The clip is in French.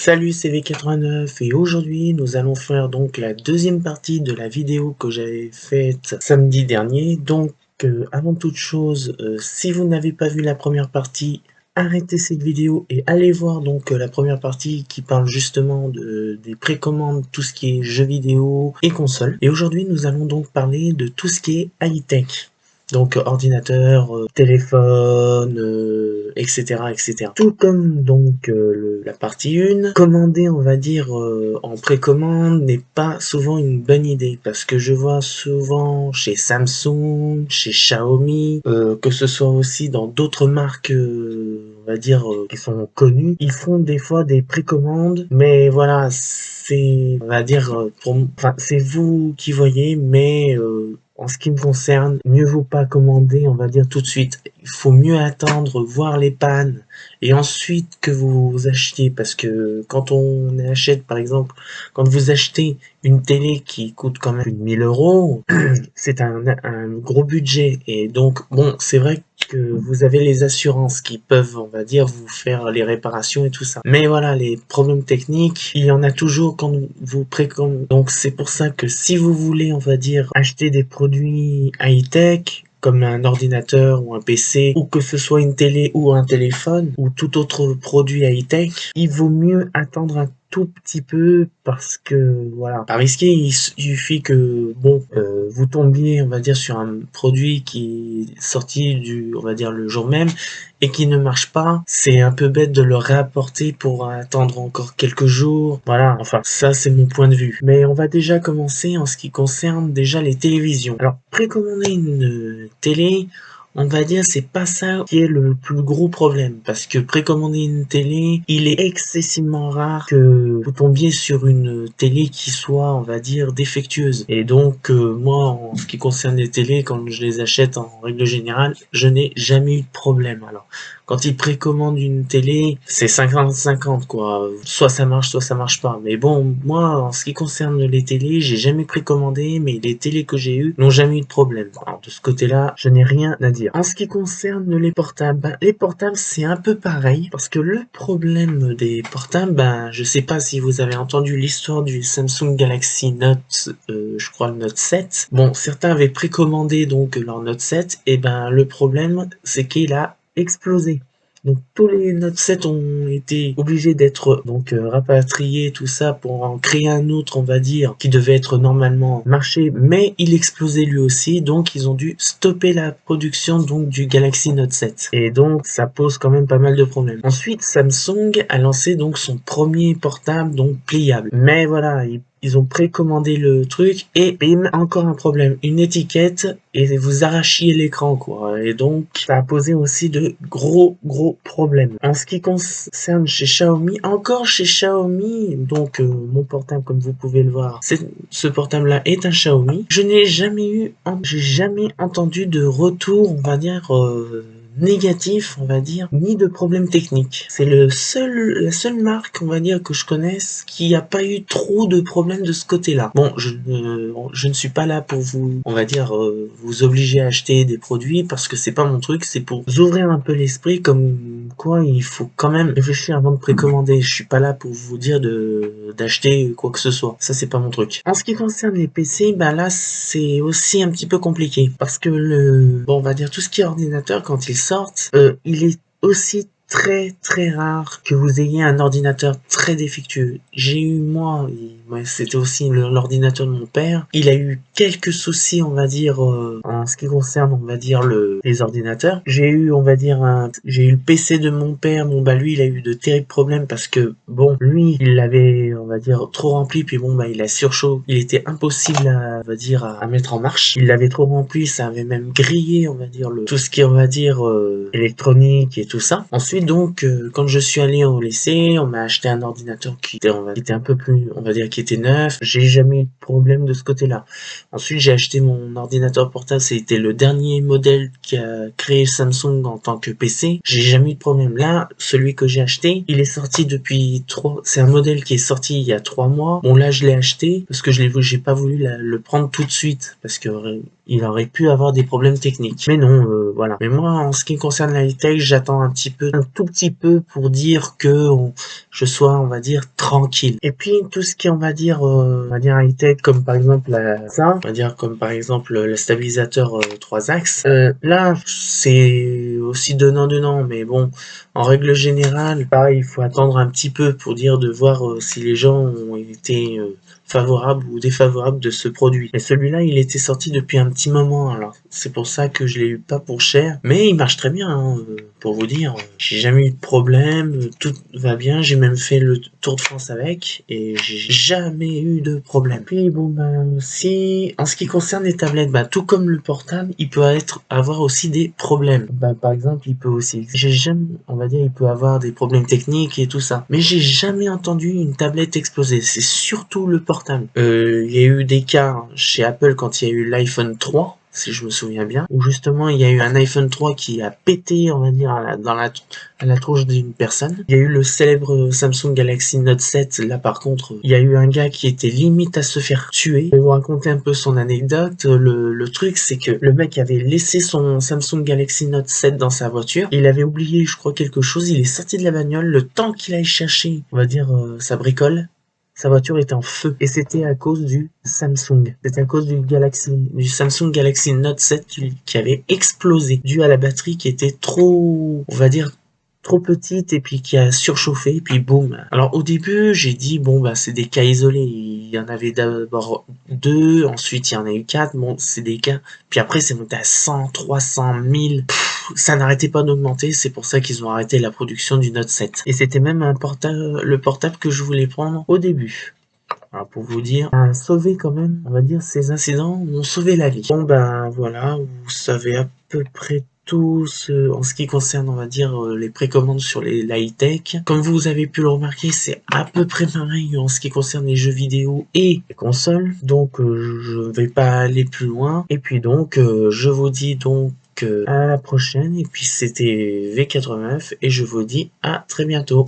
Salut, c'est V89 et aujourd'hui nous allons faire donc la deuxième partie de la vidéo que j'avais faite samedi dernier. Donc avant toute chose, si vous n'avez pas vu la première partie, arrêtez cette vidéo et allez voir donc la première partie qui parle justement des précommandes, tout ce qui est jeux vidéo et consoles. Et aujourd'hui nous allons donc parler de tout ce qui est high-tech. Donc ordinateur, téléphone, etc., etc. Tout comme donc la partie 1, commander on va dire en précommande n'est pas souvent une bonne idée parce que je vois souvent chez Samsung, chez Xiaomi, que ce soit aussi dans d'autres marques on va dire qui sont connues, ils font des fois des précommandes, mais voilà, c'est on va dire enfin c'est vous qui voyez, mais en ce qui me concerne, mieux vaut pas commander, on va dire tout de suite. Il faut mieux attendre, voir les pannes, et ensuite que vous achetiez, parce que quand on achète, par exemple, quand vous achetez une télé qui coûte quand même plus de 1000 euros, c'est un gros budget, et donc, bon, c'est vrai que vous avez les assurances qui peuvent, on va dire, vous faire les réparations et tout ça. Mais voilà, les problèmes techniques, il y en a toujours quand vous précommandez. Donc c'est pour ça que si vous voulez, on va dire, acheter des produits high-tech, comme un ordinateur ou un PC, ou que ce soit une télé ou un téléphone, ou tout autre produit high-tech, il vaut mieux attendre un tout petit peu parce que voilà, pas risqué, il suffit que bon vous tombiez on va dire sur un produit qui est sorti on va dire le jour même et qui ne marche pas, c'est un peu bête de le réapporter pour attendre encore quelques jours. Voilà, enfin ça c'est mon point de vue. Mais on va déjà commencer en ce qui concerne déjà les télévisions. Alors précommander une télé, on va dire c'est pas ça qui est le plus gros problème, parce que précommander une télé, il est excessivement rare que vous tombiez sur une télé qui soit, on va dire, défectueuse. Et donc moi, en ce qui concerne les télés, quand je les achète en règle générale, je n'ai jamais eu de problème. Alors quand ils précommandent une télé, c'est 50-50 quoi. Soit ça marche pas. Mais bon, moi, en ce qui concerne les télés, j'ai jamais précommandé, mais les télés que j'ai eues n'ont jamais eu de problème. Alors de ce côté-là, je n'ai rien à dire. En ce qui concerne les portables, les portables c'est un peu pareil, parce que le problème des portables, je sais pas si vous avez entendu l'histoire du Samsung Galaxy Note, je crois le Note 7. Bon, certains avaient précommandé donc leur Note 7, et le problème c'est qu'il a explosé. Donc tous les Note 7 ont été obligés d'être donc rapatriés, tout ça, pour en créer un autre, on va dire, qui devait être normalement marché, mais il explosait lui aussi, donc ils ont dû stopper la production donc du Galaxy Note 7. Et donc ça pose quand même pas mal de problèmes. Ensuite, Samsung a lancé donc son premier portable donc pliable. Mais voilà, ils ont précommandé le truc et bim, encore un problème, une étiquette et vous arrachiez l'écran quoi. Et donc ça a posé aussi de gros problèmes. En ce qui concerne chez Xiaomi, encore chez Xiaomi, donc mon portable comme vous pouvez le voir, ce portable là est un Xiaomi. Je n'ai jamais j'ai jamais entendu de retour, on va dire négatif, on va dire, ni de problème technique. C'est la seule marque, on va dire, que je connaisse qui a pas eu trop de problèmes de ce côté-là. Bon, je ne suis pas là pour vous, on va dire, vous obliger à acheter des produits parce que c'est pas mon truc, c'est pour vous ouvrir un peu l'esprit comme quoi il faut quand même réfléchir avant de précommander. Je suis pas là pour vous dire d'acheter quoi que ce soit. Ça, c'est pas mon truc. En ce qui concerne les PC, là, c'est aussi un petit peu compliqué parce que bon, on va dire tout ce qui est ordinateur quand ils sortent, il est aussi très rare que vous ayez un ordinateur très défectueux. J'ai eu moi, c'était aussi l'ordinateur de mon père, il a eu quelques soucis on va dire en ce qui concerne on va dire les ordinateurs. J'ai eu on va dire j'ai eu le PC de mon père, lui il a eu de terribles problèmes parce que bon lui il l'avait on va dire trop rempli, puis bon il a surchauffe, il était impossible à on va dire à mettre en marche, il l'avait trop rempli, ça avait même grillé on va dire tout ce qui est on va dire électronique et tout ça. Ensuite donc quand je suis allé au lycée, on m'a acheté un ordinateur qui était un peu plus on va dire qui était neuf. J'ai jamais eu de problème de ce côté-là. Ensuite j'ai acheté mon ordinateur portable, c'était le dernier modèle qui a créé Samsung en tant que PC. J'ai jamais eu de problème. Là celui que j'ai acheté, il est sorti depuis c'est un modèle qui est sorti il y a 3 mois. Bon là je l'ai acheté parce que j'ai pas voulu le prendre tout de suite parce que il aurait pu avoir des problèmes techniques. Mais non, voilà. Mais moi, en ce qui concerne la high-tech, j'attends un tout petit peu pour dire que je sois, on va dire, tranquille. Et puis, tout ce qui est, on va dire high-tech, comme par exemple on va dire comme par exemple le stabilisateur 3 axes, là, c'est aussi donnant, mais bon, en règle générale, pareil, il faut attendre un petit peu pour dire de voir si les gens ont été favorable ou défavorable de ce produit. Et celui-là, il était sorti depuis un petit moment, alors c'est pour ça que je l'ai eu pas pour cher, mais il marche très bien, hein, pour vous dire. J'ai jamais eu de problème, tout va bien, j'ai même fait le Tour de France avec, et j'ai jamais eu de problème. Puis bon, si, en ce qui concerne les tablettes, tout comme le portable, il peut avoir aussi des problèmes. Par exemple, il peut aussi, on va dire, il peut avoir des problèmes techniques et tout ça. Mais j'ai jamais entendu une tablette exploser. C'est surtout le portable. Il y a eu des cas chez Apple quand il y a eu l'iPhone 3, si je me souviens bien, où justement il y a eu un iPhone 3 qui a pété, on va dire, à la tronche d'une personne. Il y a eu le célèbre Samsung Galaxy Note 7, là par contre, il y a eu un gars qui était limite à se faire tuer. Je vais vous raconter un peu son anecdote. Le truc, c'est que le mec avait laissé son Samsung Galaxy Note 7 dans sa voiture. Il avait oublié, je crois, quelque chose. Il est sorti de la bagnole. Le temps qu'il aille chercher, on va dire, sa bricole, sa voiture était en feu. Et c'était à cause du Samsung. C'était à cause du Samsung Galaxy Note 7 qui avait explosé, dû à la batterie qui était trop, on va dire, trop petite et puis qui a surchauffé et puis boum. Alors au début j'ai dit bon c'est des cas isolés, il y en avait d'abord 2, ensuite il y en a eu 4, bon c'est des cas, puis après c'est monté à 100, 300, 1000, ça n'arrêtait pas d'augmenter, c'est pour ça qu'ils ont arrêté la production du Note 7. Et c'était même le portable que je voulais prendre au début. Alors pour vous dire, a sauvé quand même, on va dire, ces incidents m'ont sauvé la vie. Bon voilà, vous savez à peu près tout en ce qui concerne, on va dire, les précommandes sur la high-tech. Comme vous avez pu le remarquer, c'est à peu près pareil en ce qui concerne les jeux vidéo et les consoles. Donc je ne vais pas aller plus loin. Et puis donc, je vous dis donc à la prochaine. Et puis c'était V89 et je vous dis à très bientôt.